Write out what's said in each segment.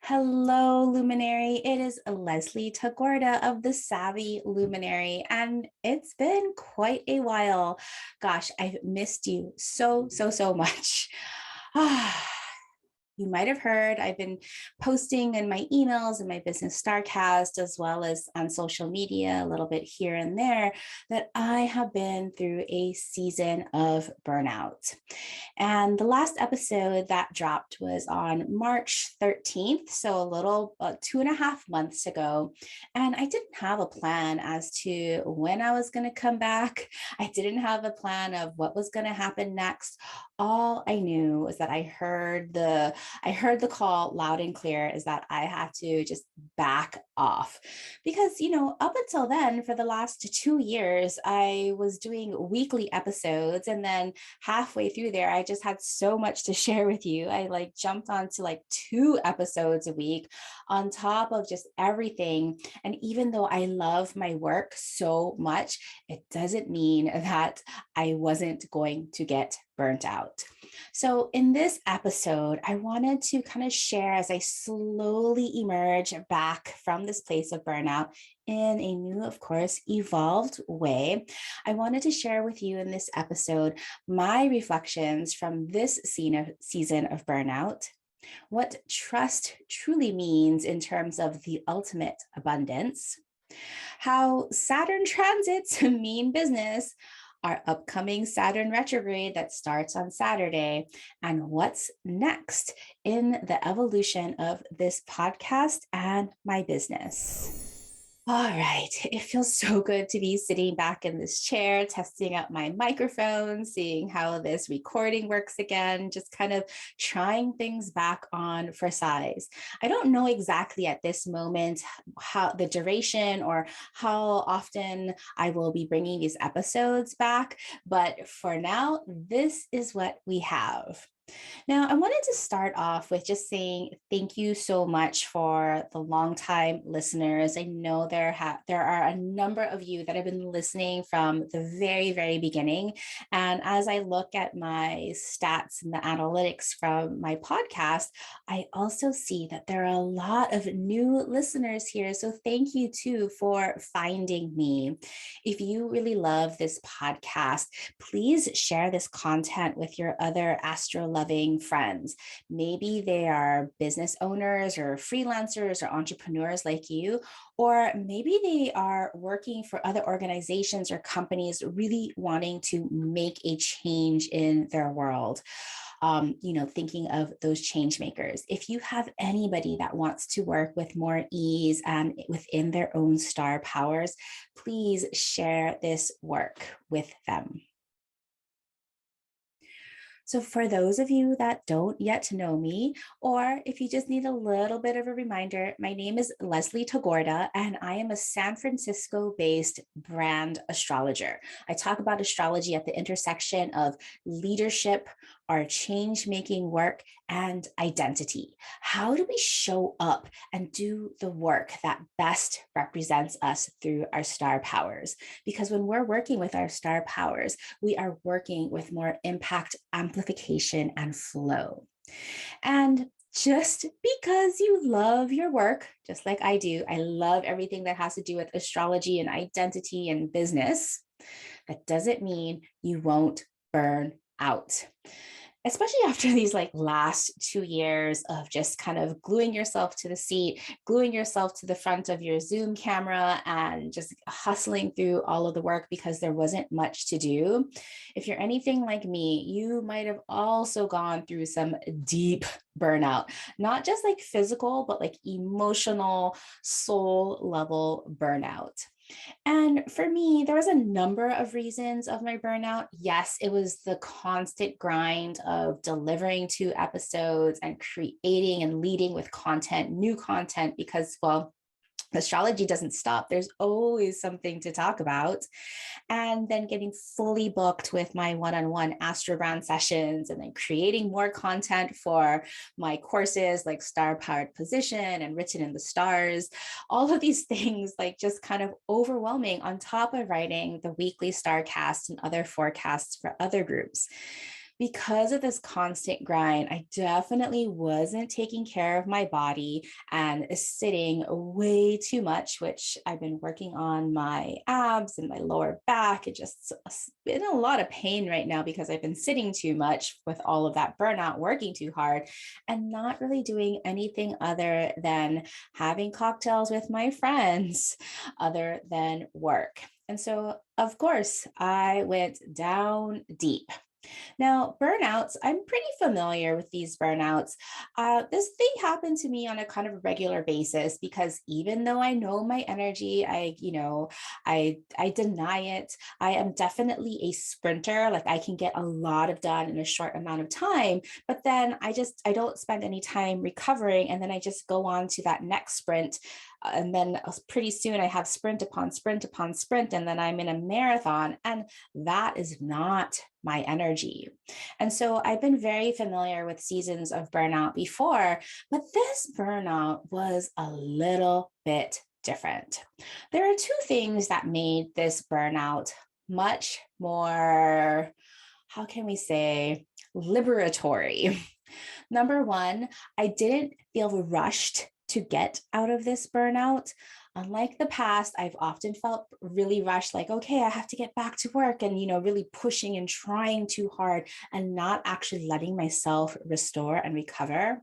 Hello, Luminary. It is Leslie Tagorda of the Savvy Luminary, and it's been quite a while. Gosh, I've missed you so much. You might have heard I've been posting in my emails and my business starcast, as well as on social media, a little bit here and there, that I have been through a season of burnout. And the last episode that dropped was on March 13th, so a little 2.5 months ago. And I didn't have a plan as to when I was going to come back. I didn't have a plan of what was going to happen next. All I knew was that I heard the call loud and clear, is that I had to just back off. Because, up until then, for the last 2 years, I was doing weekly episodes. And then halfway through there, I just had so much to share with you. I jumped onto 2 episodes a week on top of just everything. And even though I love my work so much, it doesn't mean that I wasn't going to get burnt out. So in this episode, I wanted to kind of share as I slowly emerge back from this place of burnout in a new, of course, evolved way. I wanted to share with you in this episode my reflections from this season of burnout, what trust truly means in terms of the ultimate abundance, how Saturn transits mean business, our upcoming Saturn retrograde that starts on Saturday, and what's next in the evolution of this podcast and my business. All right. It feels so good to be sitting back in this chair, testing out my microphone, seeing how this recording works again, just kind of trying things back on for size. I don't know exactly at this moment how the duration or how often I will be bringing these episodes back, but for now, this is what we have. Now, I wanted to start off with just saying thank you so much for the longtime listeners. I know there are a number of you that have been listening from the very beginning. And as I look at my stats and the analytics from my podcast, I also see that there are a lot of new listeners here. So thank you too for finding me. If you really love this podcast, please share this content with your other astro loving friends. Maybe they are business owners or freelancers or entrepreneurs like you, or maybe they are working for other organizations or companies really wanting to make a change in their world. Thinking of those change makers. If you have anybody that wants to work with more ease and within their own star powers, please share this work with them. So for those of you that don't yet know me, or if you just need a little bit of a reminder, my name is Leslie Tagorda, and I am a San Francisco-based brand astrologer. I talk about astrology at the intersection of leadership, our change-making work, and identity. How do we show up and do the work that best represents us through our star powers? Because when we're working with our star powers, we are working with more impact, amplification, and flow. And just because you love your work, just like I do, I love everything that has to do with astrology and identity and business, that doesn't mean you won't burn out. Especially after these last 2 years of just kind of gluing yourself to the seat, gluing yourself to the front of your Zoom camera and just hustling through all of the work because there wasn't much to do. If you're anything like me, you might have also gone through some deep burnout, not just physical, but emotional, soul level burnout. And for me, there was a number of reasons of my burnout. Yes, it was the constant grind of delivering 2 episodes and creating and leading with content, new content, because, well, astrology doesn't stop. There's always something to talk about. And then getting fully booked with my one-on-one Astro Brand sessions, and then creating more content for my courses like Star Powered Position and Written in the Stars. All of these things just kind of overwhelming on top of writing the weekly Starcast and other forecasts for other groups. because of this constant grind, I definitely wasn't taking care of my body and sitting way too much, which I've been working on my abs and my lower back. It just been a lot of pain right now because I've been sitting too much with all of that burnout, working too hard, and not really doing anything other than having cocktails with my friends, other than work. And so, of course, I went down deep. Now, burnouts, I'm pretty familiar with these burnouts. This thing happened to me on a kind of regular basis because even though I know my energy, I deny it. I am definitely a sprinter. Like I can get a lot of done in a short amount of time, but then I don't spend any time recovering, and then I just go on to that next sprint. And then pretty soon I have sprint upon sprint upon sprint, and then I'm in a marathon. And that is not my energy. And so I've been very familiar with seasons of burnout before, but this burnout was a little bit different. There are two things that made this burnout much more, how can we say, liberatory. Number one, I didn't feel rushed to get out of this burnout. Unlike the past, I've often felt really rushed, like, okay, I have to get back to work and, really pushing and trying too hard and not actually letting myself restore and recover.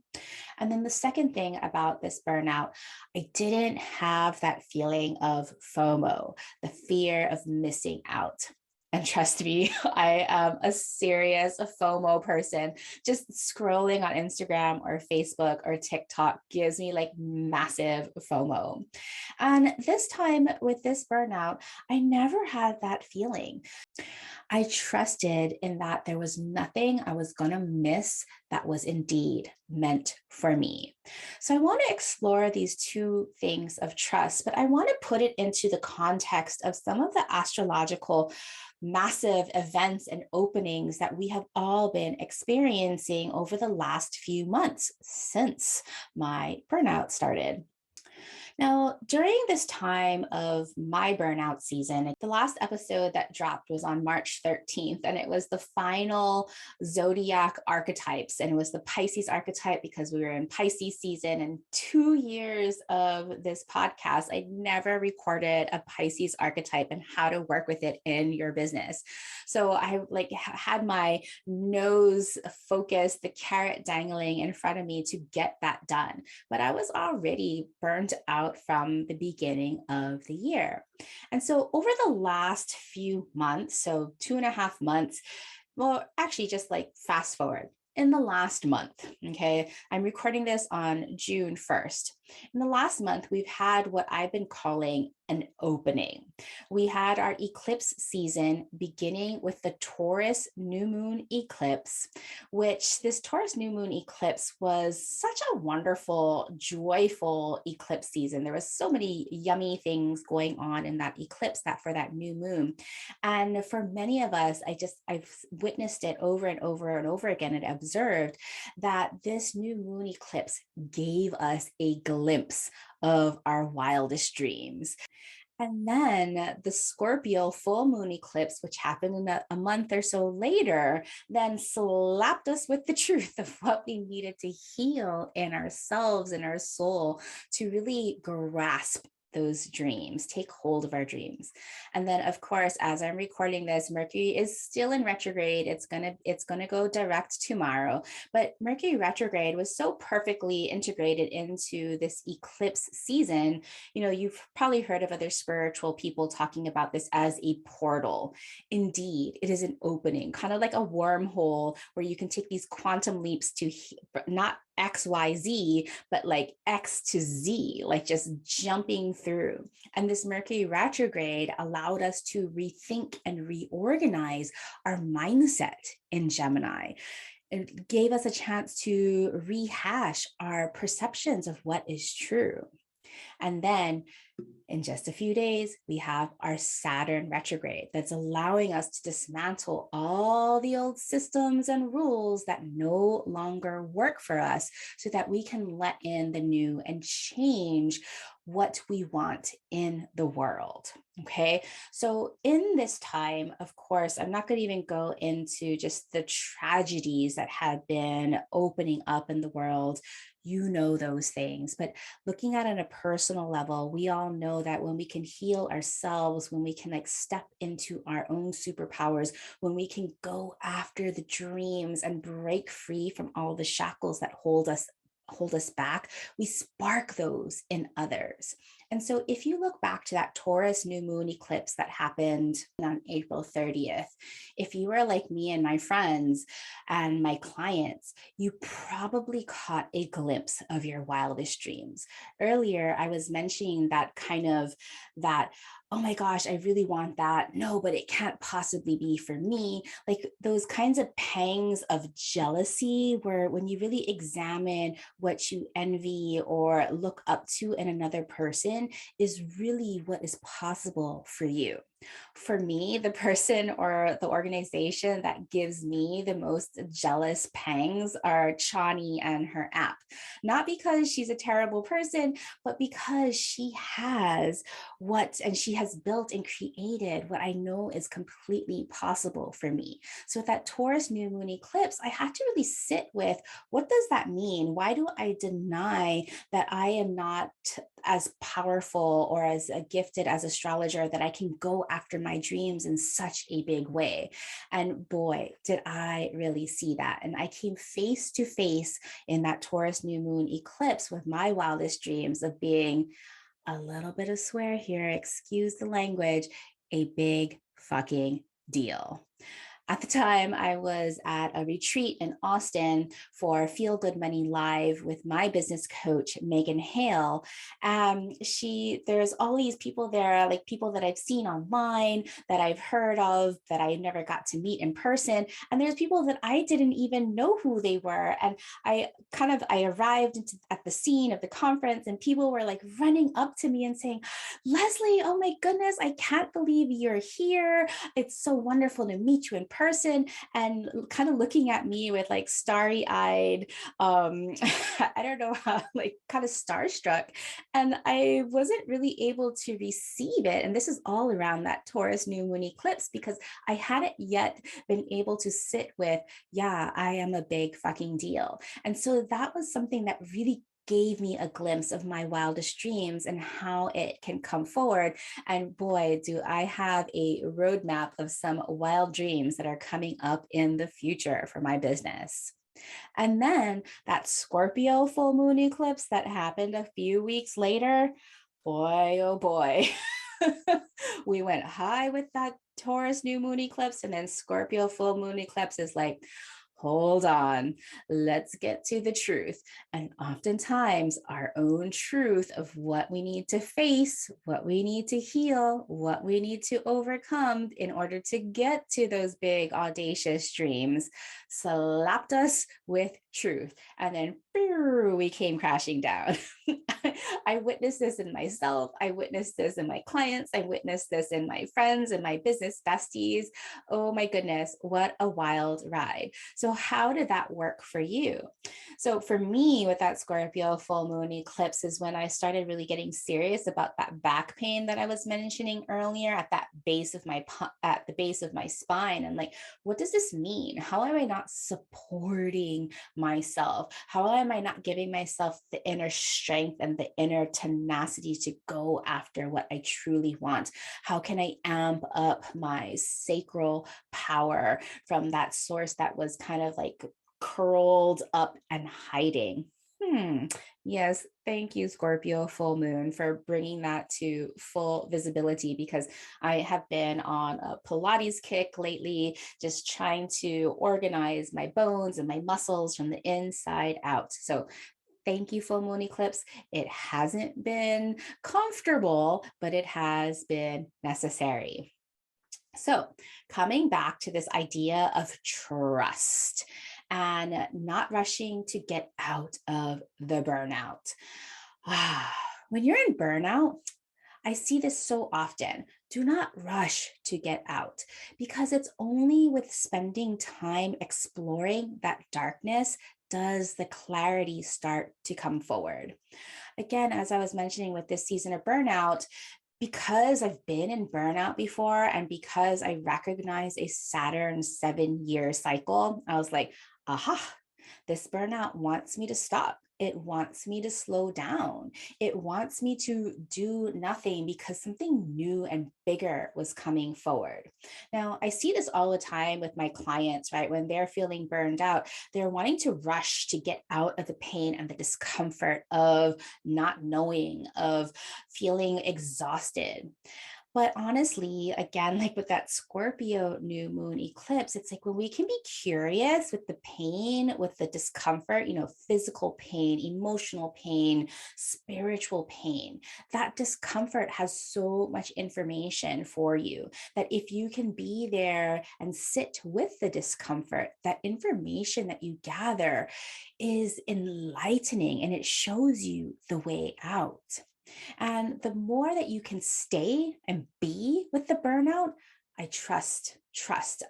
And then the second thing about this burnout, I didn't have that feeling of FOMO, the fear of missing out. And trust me, I am a serious FOMO person. Just scrolling on Instagram or Facebook or TikTok gives me like massive FOMO. And this time with this burnout, I never had that feeling. I trusted in that there was nothing I was going to miss that was indeed meant for me. So I want to explore these two things of trust, but I want to put it into the context of some of the astrological massive events and openings that we have all been experiencing over the last few months since my burnout started. Now, during this time of my burnout season, the last episode that dropped was on March 13th, and it was the final zodiac archetypes. And it was the Pisces archetype because we were in Pisces season. And 2 years of this podcast, I never recorded a Pisces archetype and how to work with it in your business. So I had my nose focused, the carrot dangling in front of me to get that done. But I was already burnt out from the beginning of the year. And so over the last few months, so 2.5 months, well, actually just like fast forward. In the last month, okay, I'm recording this on June 1st. In the last month, we've had what I've been calling an opening. We had our eclipse season beginning with the Taurus new moon eclipse, which this Taurus new moon eclipse was such a wonderful, joyful eclipse season. There was so many yummy things going on in that eclipse that for that new moon. And for many of us, I've witnessed it over and over and over again and observed that this new moon eclipse gave us a glimpse of our wildest dreams. And then the Scorpio full moon eclipse, which happened in a month or so later, then slapped us with the truth of what we needed to heal in ourselves and our soul to really grasp those dreams, take hold of our dreams. And then of course, as I'm recording this, Mercury is still in retrograde. It's gonna go direct tomorrow. But Mercury retrograde was so perfectly integrated into this eclipse season. You've probably heard of other spiritual people talking about this as a portal. Indeed, it is an opening, kind of like a wormhole where you can take these quantum leaps to not XYZ, but like X to Z, like just jumping through. And this Mercury retrograde allowed us to rethink and reorganize our mindset in Gemini. It gave us a chance to rehash our perceptions of what is true. And then in just a few days, we have our Saturn retrograde that's allowing us to dismantle all the old systems and rules that no longer work for us so that we can let in the new and change what we want in the world. Okay. So, in this time, of course, I'm not going to even go into just the tragedies that have been opening up in the world. You know those things. But looking at it on a personal level, we all know that when we can heal ourselves, when we can like step into our own superpowers, when we can go after the dreams and break free from all the shackles that hold us back, we spark those in others. And so if you look back to that Taurus new moon eclipse that happened on April 30th, if you were like me and my friends and my clients, you probably caught a glimpse of your wildest dreams. Earlier, I was mentioning that kind of that, oh my gosh, I really want that. No, but it can't possibly be for me. Like those kinds of pangs of jealousy, where when you really examine what you envy or look up to in another person, is really what is possible for you. For me, the person or the organization that gives me the most jealous pangs are Chani and her app. Not because she's a terrible person, but because she has built and created what I know is completely possible for me. So with that Taurus new moon eclipse, I had to really sit with, what does that mean? Why do I deny that I am not as powerful or as gifted as astrologer, that I can go after my dreams in such a big way? And boy, did I really see that. And I came face to face in that Taurus new moon eclipse with my wildest dreams of being, a little bit of swear here, excuse the language, a big fucking deal. At the time, I was at a retreat in Austin for Feel Good Money Live with my business coach, Megan Hale. There's all these people there, like people that I've seen online, that I've heard of, that I never got to meet in person. And there's people that I didn't even know who they were. And I arrived at the scene of the conference, and people were like running up to me and saying, Leslie, oh my goodness, I can't believe you're here. It's so wonderful to meet you in person, and kind of looking at me with like starry-eyed, I don't know how, like kind of starstruck. And I wasn't really able to receive it. And this is all around that Taurus new moon eclipse, because I hadn't yet been able to sit with, yeah, I am a big fucking deal. And so that was something that really gave me a glimpse of my wildest dreams and how it can come forward. And boy, do I have a roadmap of some wild dreams that are coming up in the future for my business. And then that Scorpio full moon eclipse that happened a few weeks later, boy, oh boy. We went high with that Taurus new moon eclipse, and then Scorpio full moon eclipse is like, hold on, let's get to the truth. And oftentimes, our own truth of what we need to face, what we need to heal, what we need to overcome in order to get to those big, audacious dreams, slapped us with truth. And then we came crashing down. I witnessed this in myself. I witnessed this in my clients. I witnessed this in my friends and my business besties. Oh my goodness, what a wild ride. So, how did that work for you? So, for me, with that Scorpio full moon eclipse is when I started really getting serious about that back pain that I was mentioning earlier at that base of at the base of my spine. And like, what does this mean? How am I not supporting myself? How am I not giving myself the inner strength and the inner tenacity to go after what I truly want? How can I amp up my sacral power from that source that was kind of like curled up and hiding? Yes, thank you, Scorpio full moon, for bringing that to full visibility, because I have been on a Pilates kick lately, just trying to organize my bones and my muscles from the inside out. So thank you, full moon eclipse. It hasn't been comfortable, but it has been necessary. So, coming back to this idea of trust and not rushing to get out of the burnout. When you're in burnout, I see this so often. Do not rush to get out, because it's only with spending time exploring that darkness does the clarity start to come forward. again, as I was mentioning with this season of burnout, because I've been in burnout before and because I recognize a Saturn 7-year cycle, I was like, aha, this burnout wants me to stop. It wants me to slow down. It wants me to do nothing because something new and bigger was coming forward. Now, I see this all the time with my clients, right? When they're feeling burned out, they're wanting to rush to get out of the pain and the discomfort of not knowing, of feeling exhausted. But honestly, again, like with that Scorpio new moon eclipse, it's like when we can be curious with the pain, with the discomfort, physical pain, emotional pain, spiritual pain, that discomfort has so much information for you that if you can be there and sit with the discomfort, that information that you gather is enlightening and it shows you the way out. And the more that you can stay and be with the burnout, I trust.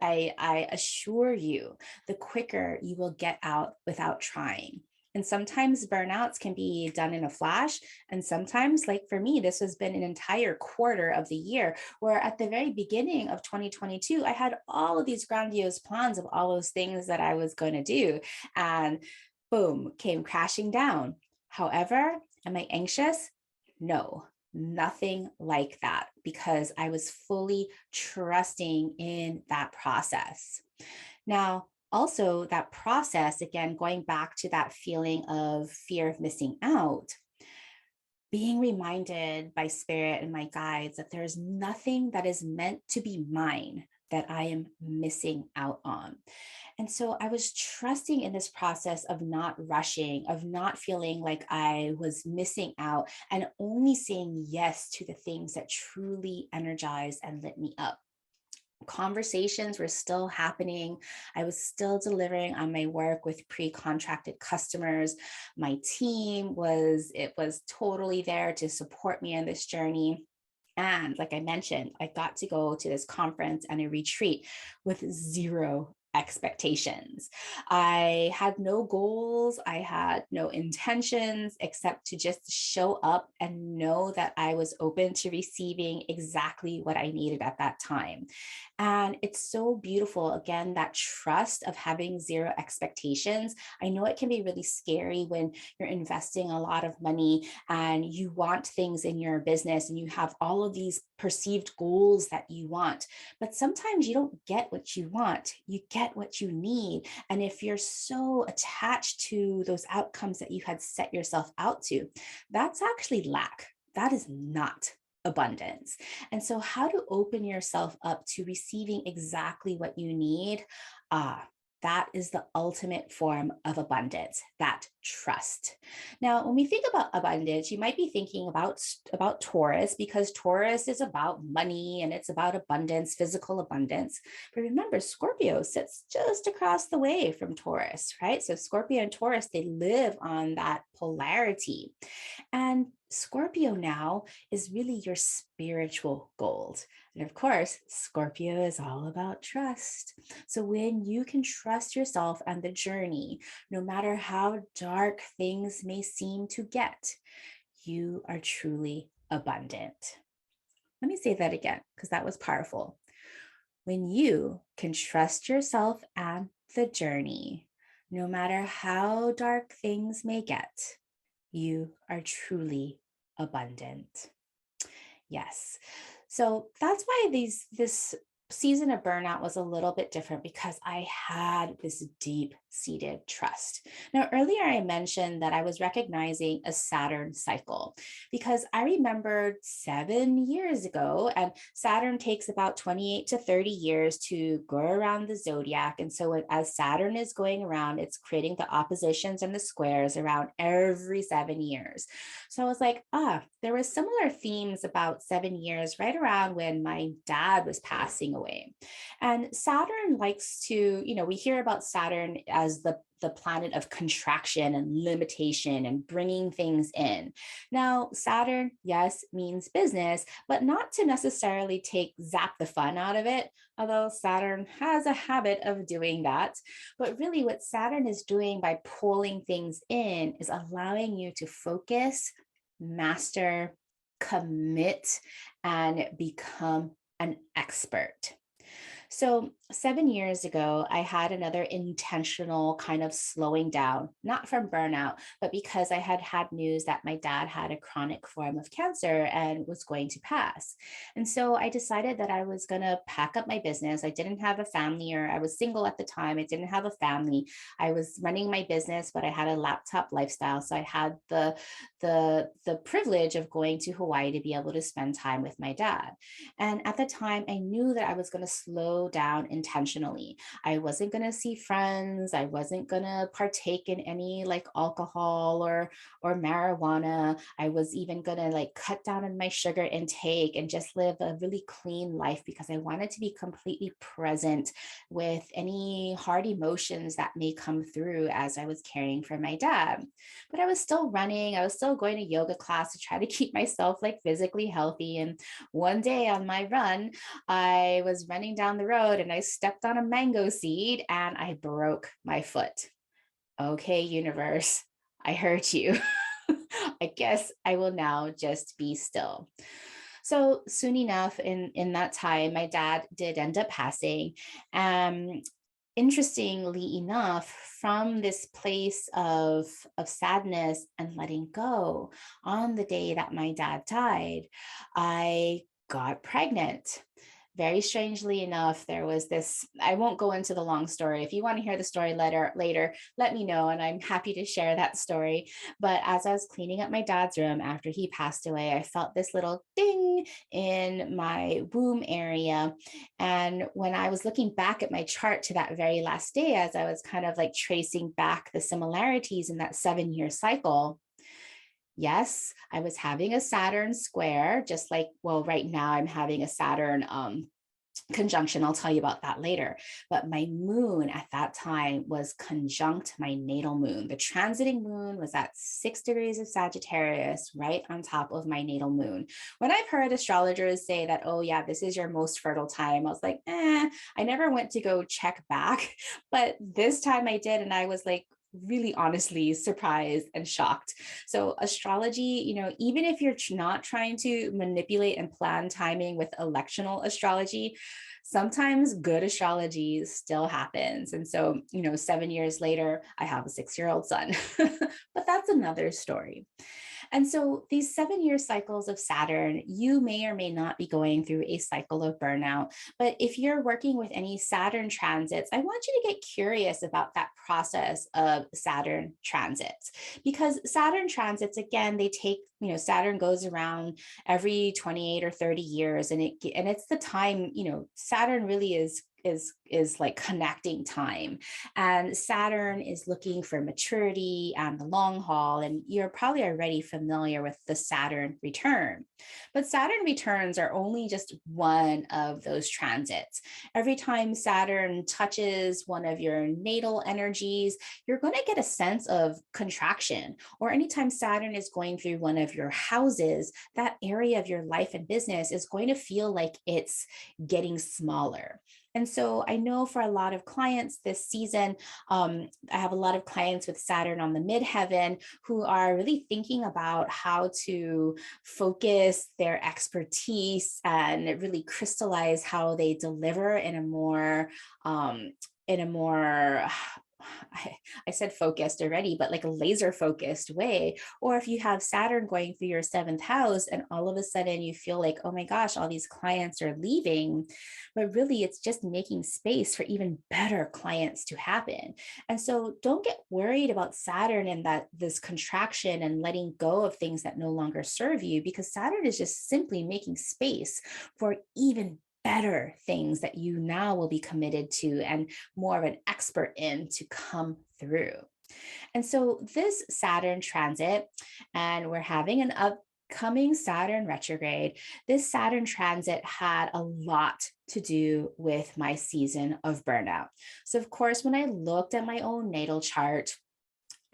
I assure you, the quicker you will get out without trying. And sometimes burnouts can be done in a flash. And sometimes, like for me, this has been an entire quarter of the year where at the very beginning of 2022, I had all of these grandiose plans of all those things that I was going to do. And boom, came crashing down. However, am I anxious? No, nothing like that because I was fully trusting in that process. Now, also, that process, again, going back to that feeling of fear of missing out, being reminded by spirit and my guides that there is nothing that is meant to be mine that I am missing out on. And so I was trusting in this process of not rushing, of not feeling like I was missing out, and only saying yes to the things that truly energize and lit me up. Conversations were still happening. I was still delivering on my work with pre-contracted customers. My team was totally there to support me in this journey. And like I mentioned, I got to go to this conference and a retreat with zero expectations. I had no goals, I had no intentions except to just show up and know that I was open to receiving exactly what I needed at that time. And it's so beautiful, again, that trust of having zero expectations. I know it can be really scary when you're investing a lot of money and you want things in your business and you have all of these perceived goals that you want. But sometimes you don't get what you want, you get what you need. And if you're so attached to those outcomes that you had set yourself out to, that's actually lack. That is not abundance. And so, how to open yourself up to receiving exactly what you need? That is the ultimate form of abundance, that trust. Now, when we think about abundance, you might be thinking about Taurus because Taurus is about money and it's about abundance, physical abundance. But remember, Scorpio sits just across the way from Taurus, right? So Scorpio and Taurus, they live on that polarity. And Scorpio now is really your spiritual gold. And of course, Scorpio is all about trust. So when you can trust yourself and the journey, no matter how dark things may seem to get, you are truly abundant. Let me say that again, because that was powerful. When you can trust yourself and the journey, no matter how dark things may get, you are truly abundant. Yes. So that's why this season of burnout was a little bit different because I had this deep seated trust. Now, earlier I mentioned that I was recognizing a Saturn cycle because I remembered 7 years ago, and Saturn takes about 28 to 30 years to go around the zodiac. And so as Saturn is going around, it's creating the oppositions and the squares around every 7 years. So I was like, there were similar themes about 7 years right around when my dad was passing away. And Saturn likes to, we hear about Saturn as the planet of contraction and limitation and bringing things in. Now, Saturn, yes, means business, but not to necessarily zap the fun out of it, although Saturn has a habit of doing that. But really what Saturn is doing by pulling things in is allowing you to focus master, commit, and become an expert. So, 7 years ago, I had another intentional kind of slowing down, not from burnout, but because I had had news that my dad had a chronic form of cancer and was going to pass. And so I decided that I was going to pack up my business. I didn't have a family, or I was single at the time. I didn't have a family. I was running my business, but I had a laptop lifestyle. So I had the privilege of going to Hawaii to be able to spend time with my dad. And at the time, I knew that I was going to slow down intentionally. I wasn't going to see friends. I wasn't going to partake in any like alcohol or marijuana. I was even going to like cut down on my sugar intake and just live a really clean life because I wanted to be completely present with any hard emotions that may come through as I was caring for my dad. But I was still running. I was still going to yoga class to try to keep myself like physically healthy. And one day on my run, I was running down the road and I stepped on a mango seed and I broke my foot. Okay, universe, I heard you. I guess I will now just be still. So soon enough, in that time, my dad did end up passing. Um, Interestingly enough, from this place of sadness and letting go, on the day that my dad died, I got pregnant. Very strangely enough, there was this. I won't go into the long story. If you want to hear the story later, let me know, and I'm happy to share that story. But as I was cleaning up my dad's room after he passed away, I felt this little ding in my womb area. And when I was looking back at my chart to that very last day, as I was kind of like tracing back the similarities in that 7 year cycle, yes, I was having a Saturn square, just like, well, right now I'm having a Saturn conjunction. I'll tell you about that later. But my moon at that time was conjunct my natal moon. The transiting moon was at 6 degrees of Sagittarius, right on top of my natal moon. When I've heard astrologers say that, oh, yeah, this is your most fertile time, I was like, I never went to go check back. But this time I did. And I was like, really honestly surprised and shocked. So astrology, even if you're not trying to manipulate and plan timing with electional astrology, sometimes good astrology still happens. And so, 7 years later, I have a 6-year-old son, but that's another story. And so these 7 year cycles of Saturn, you may or may not be going through a cycle of burnout. But if you're working with any Saturn transits, I want you to get curious about that process of Saturn transits, because Saturn transits, again, they take, Saturn goes around every 28 or 30 years, and it's the time, Saturn really is like connecting time, and Saturn is looking for maturity and the long haul. And you're probably already familiar with the Saturn return, but Saturn returns are only just one of those transits. Every time Saturn touches one of your natal energies, you're going to get a sense of contraction. Or anytime Saturn is going through one of your houses, that area of your life and business is going to feel like it's getting smaller. And so I know for a lot of clients this season, I have a lot of clients with Saturn on the midheaven who are really thinking about how to focus their expertise and really crystallize how they deliver in a more I said focused already, but like a laser focused way. Or if you have Saturn going through your seventh house and all of a sudden you feel like, oh my gosh, all these clients are leaving, but really it's just making space for even better clients to happen. And so don't get worried about Saturn and that this contraction and letting go of things that no longer serve you, because Saturn is just simply making space for even better things that you now will be committed to and more of an expert in to come through. And so this Saturn transit, and we're having an upcoming Saturn retrograde, this Saturn transit had a lot to do with my season of burnout. So of course, when I looked at my own natal chart,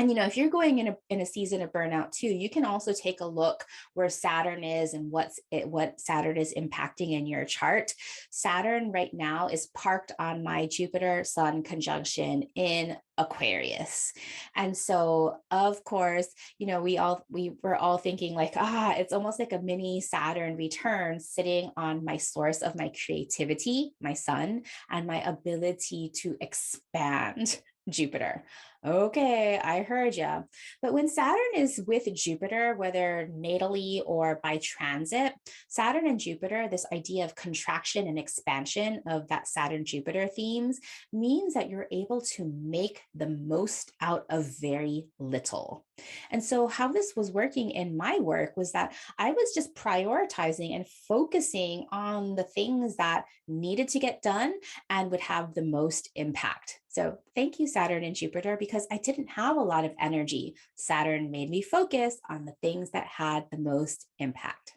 And, if you're going in a season of burnout too, you can also take a look where Saturn is and what Saturn is impacting in your chart. Saturn right now is parked on my Jupiter Sun conjunction in Aquarius. And so, of course, we were all thinking like, it's almost like a mini Saturn return sitting on my source of my creativity, my sun, and my ability to expand. Jupiter. Okay, I heard you. But when Saturn is with Jupiter, whether natally or by transit, Saturn and Jupiter, this idea of contraction and expansion of that Saturn Jupiter themes, means that you're able to make the most out of very little. And so, how this was working in my work was that I was just prioritizing and focusing on the things that needed to get done and would have the most impact. So thank you, Saturn and Jupiter, because I didn't have a lot of energy. Saturn made me focus on the things that had the most impact.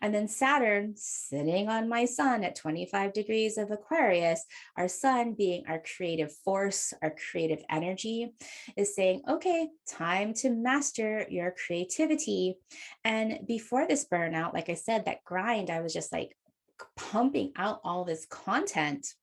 And then Saturn sitting on my sun at 25 degrees of Aquarius, our sun being our creative force, our creative energy, is saying, okay, time to master your creativity. And before this burnout, like I said, that grind, I was just like pumping out all this content,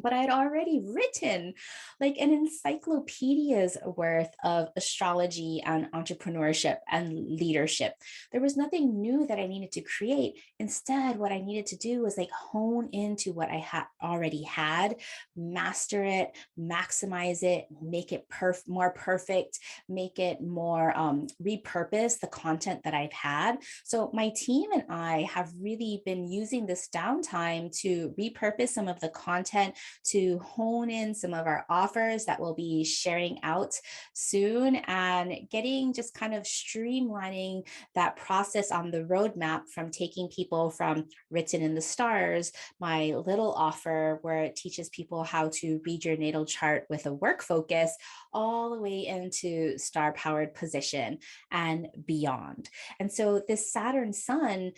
but I'd already written like an encyclopedia's worth of astrology and entrepreneurship and leadership. There was nothing new that I needed to create. Instead, what I needed to do was like hone into what I had already had, master it, maximize it, make it more perfect, make it more repurpose the content that I've had. So my team and I have really been using this downtime to repurpose some of the content, to hone in some of our offers that we'll be sharing out soon, and getting just kind of streamlining that process on the roadmap from taking people from Written in the Stars, my little offer where it teaches people how to read your natal chart with a work focus, all the way into star powered position and beyond. And so this Saturn Sun,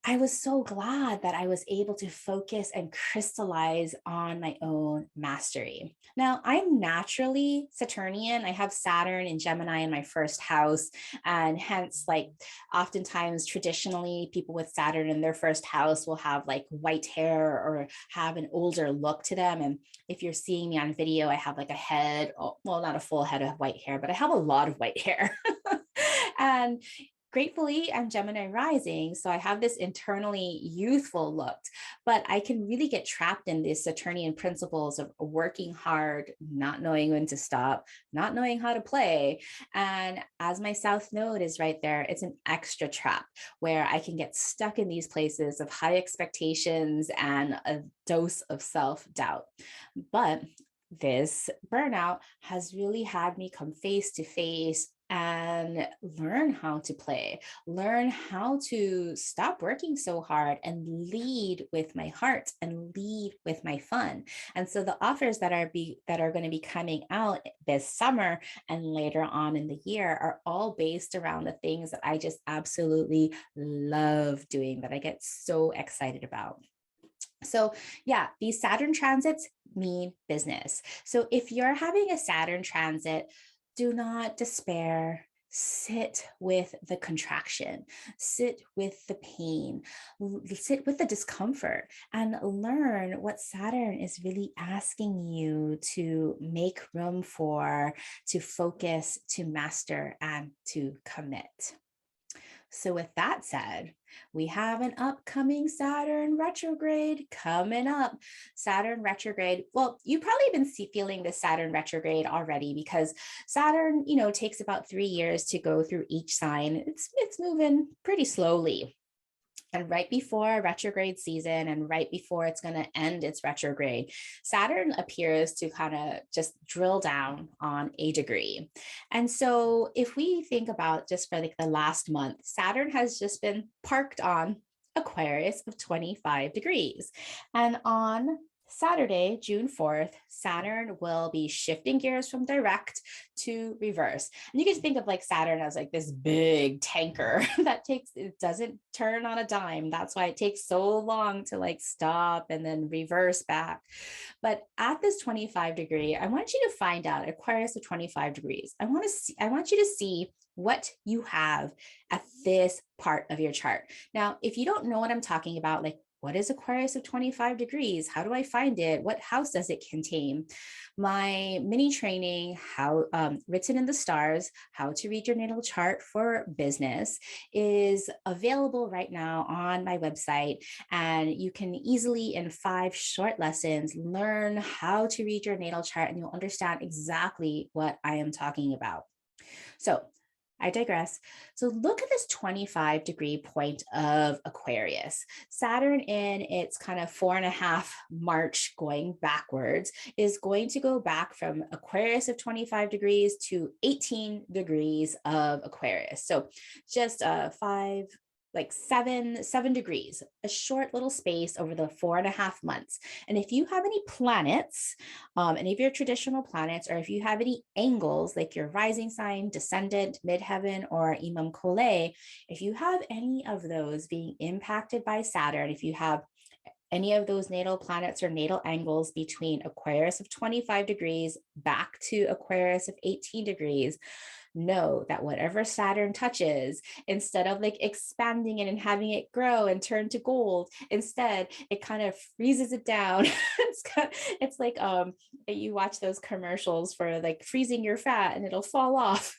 I was so glad that I was able to focus and crystallize on my own mastery. Now, I'm naturally Saturnian. I have Saturn and Gemini in my first house. And hence, like, oftentimes, traditionally, people with Saturn in their first house will have like white hair or have an older look to them. And if you're seeing me on video, I have like a head, well, not a full head of white hair, but I have a lot of white hair. And gratefully, I'm Gemini rising, so I have this internally youthful look, but I can really get trapped in these Saturnian principles of working hard, not knowing when to stop, not knowing how to play. And as my South Node is right there, it's an extra trap where I can get stuck in these places of high expectations and a dose of self-doubt. But this burnout has really had me come face to face and learn how to play, learn how to stop working so hard and lead with my heart and lead with my fun. And so the offers that are going to be coming out this summer and later on in the year are all based around the things that I just absolutely love doing, that I get so excited about. So yeah, these Saturn transits mean business. So if you're having a Saturn transit, do not despair. Sit with the contraction, sit with the pain, sit with the discomfort, and learn what Saturn is really asking you to make room for, to focus, to master, and to commit. So with that said, we have an upcoming Saturn retrograde coming up. Saturn retrograde. Well, you've probably been feeling the Saturn retrograde already, because Saturn, takes about 3 years to go through each sign. It's moving pretty slowly. And right before retrograde season and right before it's going to end its retrograde, Saturn appears to kind of just drill down on a degree. And so if we think about just for like the last month, Saturn has just been parked on Aquarius of 25 degrees. And on Saturday, June 4th, Saturn will be shifting gears from direct to reverse. And you can think of like Saturn as like this big tanker that it doesn't turn on a dime. That's why it takes so long to like stop and then reverse back. But at this 25 degree, I want you to find out Aquarius of 25 degrees. I want you to see what you have at this part of your chart. Now, if you don't know what I'm talking about, like what is Aquarius of 25 degrees? How do I find it? What house does it contain? My mini training, how written in the stars, how to read your natal chart for business, is available right now on my website. And you can easily, in 5 short lessons, learn how to read your natal chart, and you'll understand exactly what I am talking about. So I digress. So look at this 25 degree point of Aquarius. Saturn in its kind of 4.5 March going backwards is going to go back from Aquarius of 25 degrees to 18 degrees of Aquarius. So just 7 degrees, a short little space over the 4.5 months. And if you have any planets, any of your traditional planets, or if you have any angles like your rising sign, descendant, midheaven, or imam cole, if you have any of those being impacted by Saturn, if you have any of those natal planets or natal angles between Aquarius of 25 degrees back to Aquarius of 18 degrees, know that whatever Saturn touches, instead of like expanding it and having it grow and turn to gold, instead it kind of freezes it down. It's like you watch those commercials for like freezing your fat and it'll fall off.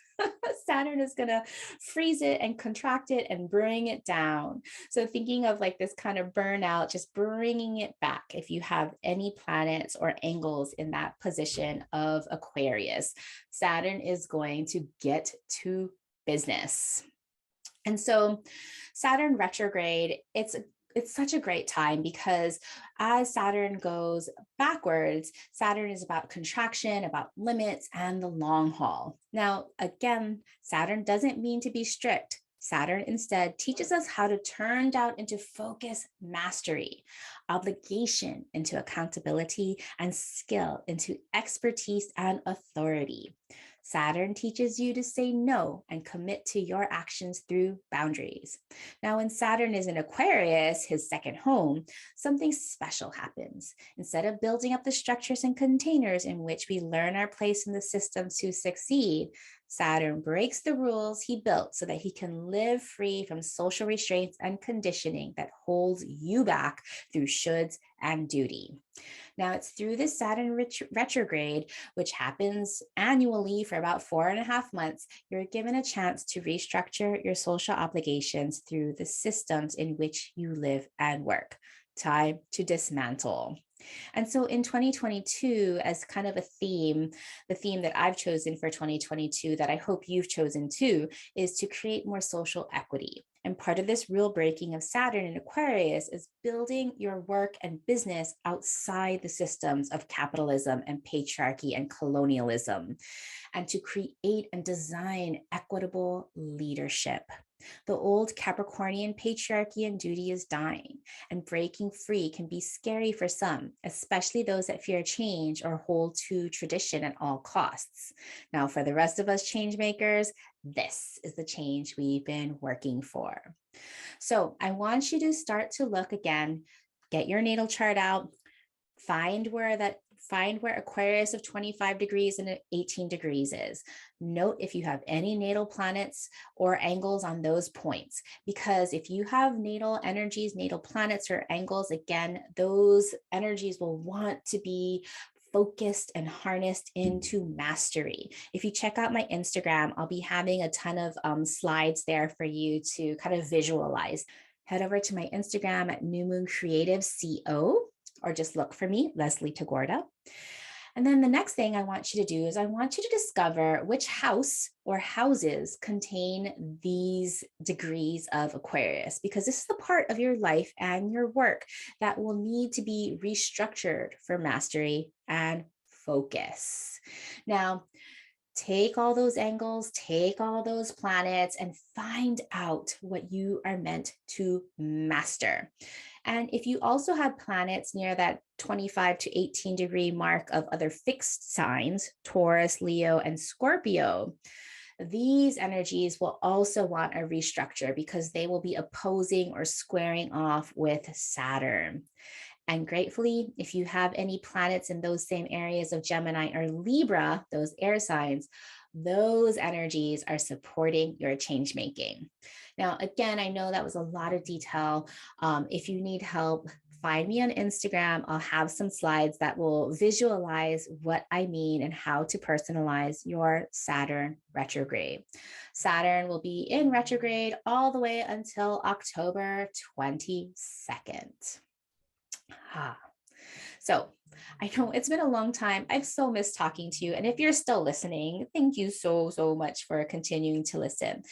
Saturn is going to freeze it and contract it and bring it down. So thinking of like this kind of burnout, just bringing it back. If you have any planets or angles in that position of Aquarius, Saturn is going to get to business. And so Saturn retrograde, it's such a great time because as Saturn goes backwards, Saturn is about contraction, about limits, and the long haul. Now, again, Saturn doesn't mean to be strict. Saturn instead teaches us how to turn doubt into focus, mastery, obligation into accountability, and skill into expertise and authority. Saturn teaches you to say no and commit to your actions through boundaries. Now, when Saturn is in Aquarius, his second home, something special happens. Instead of building up the structures and containers in which we learn our place in the system to succeed, Saturn breaks the rules he built so that he can live free from social restraints and conditioning that holds you back through shoulds and duty. Now, it's through this Saturn retrograde, which happens annually for about 4.5 months, you're given a chance to restructure your social obligations through the systems in which you live and work. Time to dismantle. And so in 2022, as kind of a theme, the theme that I've chosen for 2022 that I hope you've chosen too, is to create more social equity. And part of this rule breaking of Saturn in Aquarius is building your work and business outside the systems of capitalism and patriarchy and colonialism, and to create and design equitable leadership. The old Capricornian patriarchy and duty is dying, and breaking free can be scary for some, especially those that fear change or hold to tradition at all costs. Now, for the rest of us change makers, this is the change we've been working for. So I want you to start to look again, get your natal chart out, find where Aquarius of 25 degrees and 18 degrees is. Note if you have any natal planets or angles on those points, because if you have natal energies, natal planets or angles, again, those energies will want to be focused and harnessed into mastery. If you check out my Instagram, I'll be having a ton of slides there for you to kind of visualize. Head over to my Instagram at New Moon Creative CO, or just look for me, Leslie Tagorda. And then the next thing I want you to do is I want you to discover which house or houses contain these degrees of Aquarius, because this is the part of your life and your work that will need to be restructured for mastery and focus. Now, take all those angles, take all those planets, and find out what you are meant to master. And if you also have planets near that 25 to 18 degree mark of other fixed signs, Taurus, Leo, and Scorpio, these energies will also want a restructure because they will be opposing or squaring off with Saturn. And gratefully, if you have any planets in those same areas of Gemini or Libra, those air signs, those energies are supporting your change making. Now, again, I know that was a lot of detail. If you need help, find me on Instagram. I'll have some slides that will visualize what I mean and how to personalize your Saturn retrograde. Saturn will be in retrograde all the way until October 22nd. So I know it's been a long time. I've so missed talking to you. And if you're still listening, thank you so much for continuing to listen.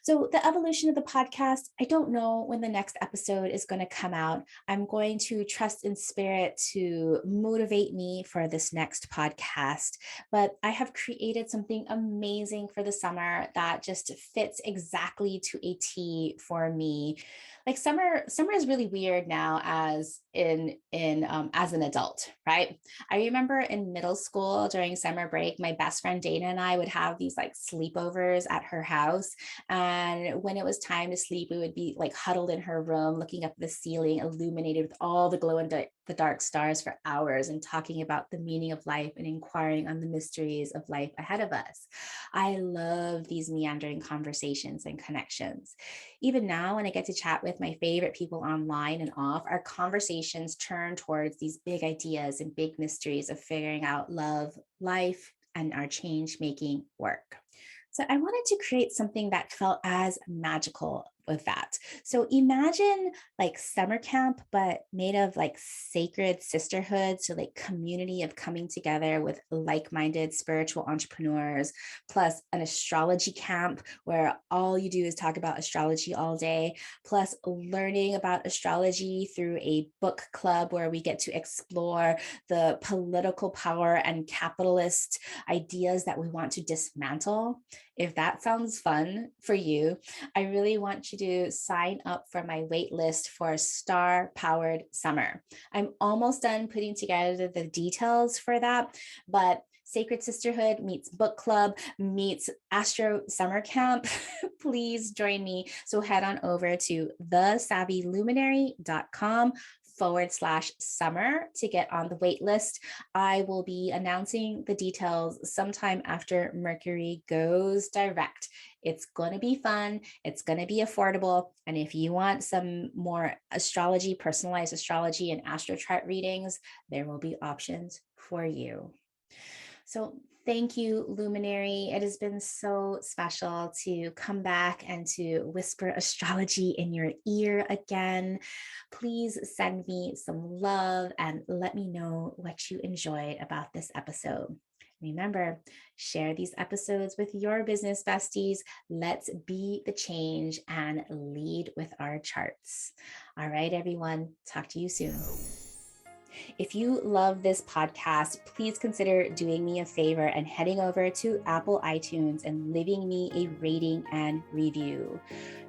So the evolution of the podcast, I don't know when the next episode is going to come out. I'm going to trust in spirit to motivate me for this next podcast, but I have created something amazing for the summer that just fits exactly to a T for me. Like summer is really weird now as as an adult, right? I remember in middle school during summer break, my best friend Dana and I would have these like sleepovers at her house. And when it was time to sleep, we would be like huddled in her room, looking up at the ceiling, illuminated with all the glow in the dark stars for hours and talking about the meaning of life and inquiring on the mysteries of life ahead of us. I love these meandering conversations and connections. Even now, when I get to chat with my favorite people online and off, our conversations turn towards these big ideas and big mysteries of figuring out love, life, and our change-making work. So I wanted to create something that felt as magical with that. So imagine like summer camp, but made of like sacred sisterhood. So like community of coming together with like-minded spiritual entrepreneurs, plus an astrology camp where all you do is talk about astrology all day, plus learning about astrology through a book club where we get to explore the political power and capitalist ideas that we want to dismantle. If that sounds fun for you, I really want you to sign up for my wait list for Star Powered Summer. I'm almost done putting together the details for that, but Sacred Sisterhood meets book club meets Astro Summer Camp. Please join me. So head on over to thesavvyluminary.com/summer to get on the wait list. I will be announcing the details sometime after Mercury goes direct. It's going to be fun. It's going to be affordable. And if you want some more astrology, personalized astrology and astro chart readings, there will be options for you. So thank you, Luminary. It has been so special to come back and to whisper astrology in your ear again. Please send me some love and let me know what you enjoyed about this episode. Remember, share these episodes with your business besties. Let's be the change and lead with our charts. All right, everyone. Talk to you soon. If you love this podcast, please consider doing me a favor and heading over to Apple iTunes and leaving me a rating and review.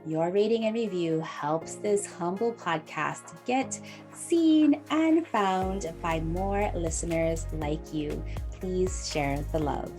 Your rating and review helps this humble podcast get seen and found by more listeners like you. Please share the love.